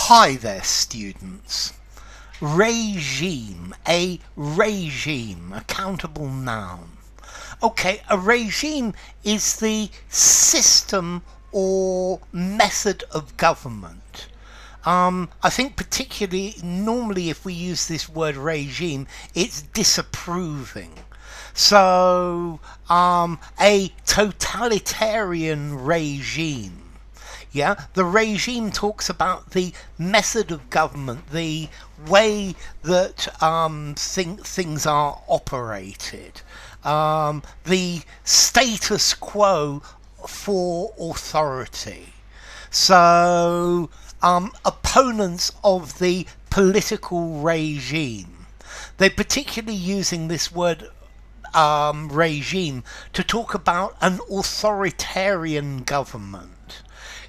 Hi there, students. Regime, a regime, a countable noun. Okay, a regime is the system or method of government. I think particularly, normally if we use this word regime, it's disapproving. So, a totalitarian regime. Yeah, the regime talks about the method of government, the way that things are operated, the status quo for authority. So, opponents of the political regime, they're particularly using this word regime to talk about an authoritarian government.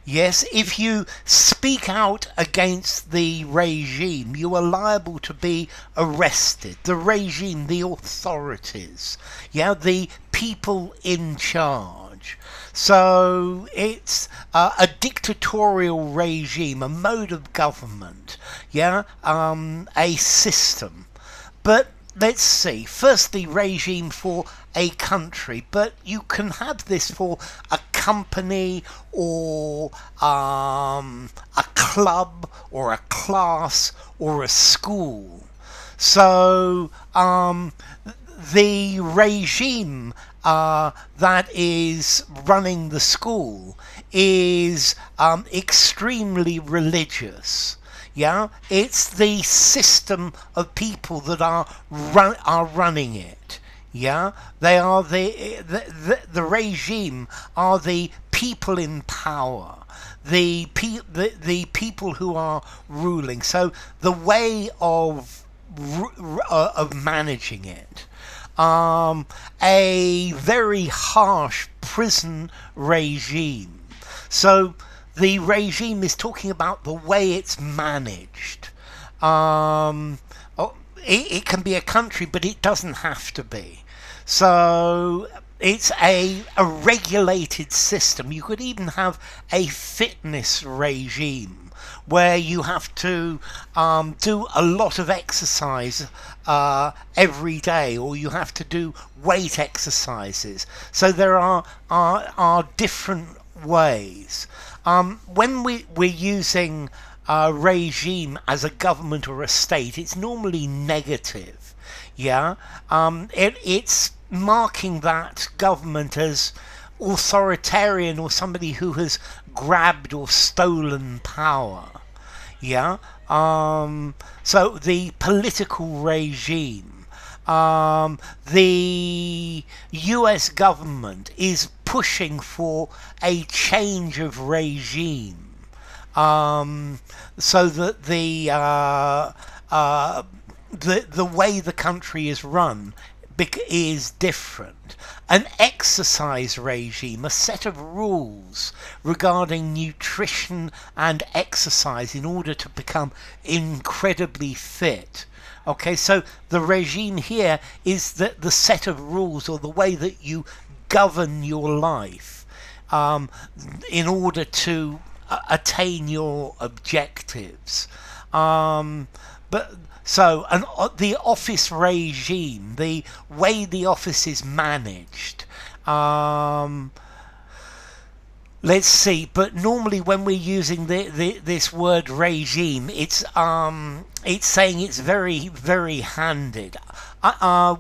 Yes, if you speak out against the regime, you are liable to be arrested. The regime, the authorities, yeah, the people in charge. So it's a dictatorial regime, a mode of government, yeah, a system. But let's see, firstly, regime for a country, but you can have this for a company or a club or a class or a school. So the regime that is running the school is extremely religious. Yeah, it's the system of people that are running it. Yeah, they are the regime are the people in power, the people who are ruling. So the way of managing it. A very harsh prison regime. So the regime is talking about the way it's managed. It can be a country, but it doesn't have to be. So it's a regulated system. You could even have a fitness regime where you have to do a lot of exercise every day, or you have to do weight exercises. So there are different ways. When we're using regime as a government or a state, it's normally negative. Yeah, it's marking that government as authoritarian or somebody who has grabbed or stolen power. Yeah, so the political regime, the US government is pushing for a change of regime, so that the way the country is run is different. An exercise regime, a set of rules regarding nutrition and exercise in order to become incredibly fit. Okay, so the regime here is the set of rules or the way that you govern your life in order to attain your objectives. The office regime, the way the office is managed. Let's see. But normally, when we're using this word regime, it's saying it's very, very handed.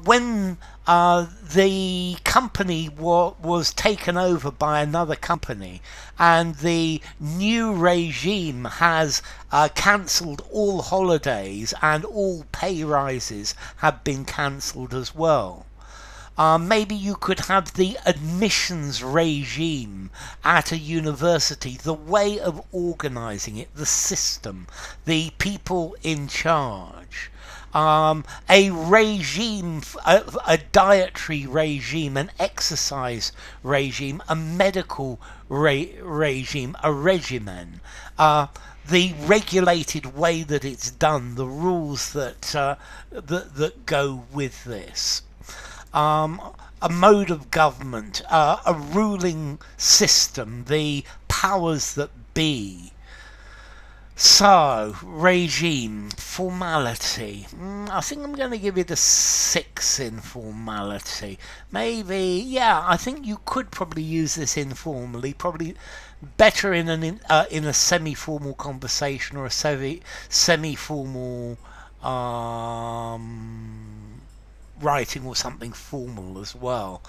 When the company was taken over by another company, and the new regime has cancelled all holidays and all pay rises have been cancelled as well. Maybe you could have the admissions regime at a university, the way of organising it, the system, the people in charge. A regime, a dietary regime, an exercise regime, a medical regime, a regimen. The regulated way that it's done, the rules that go with this. A mode of government, a ruling system, the powers that be. So, regime, formality. I think I'm going to give it a 6 in formality. Maybe, yeah, I think you could probably use this informally, probably better in in a semi-formal conversation or a semi-formal writing or something formal as well.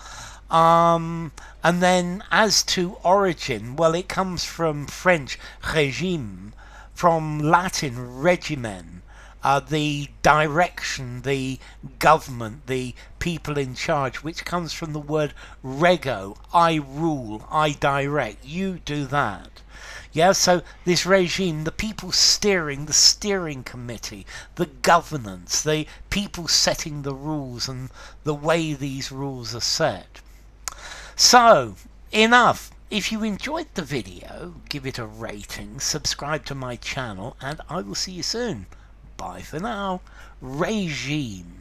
And then as to origin, well, it comes from French régime, from Latin regimen, the direction, the government, the people in charge, which comes from the word rego, I rule, I direct, you do that. Yeah, so this regime, the people steering, the steering committee, the governance, the people setting the rules and the way these rules are set. So, enough. If you enjoyed the video, give it a rating, subscribe to my channel, and I will see you soon. Bye for now. Regime.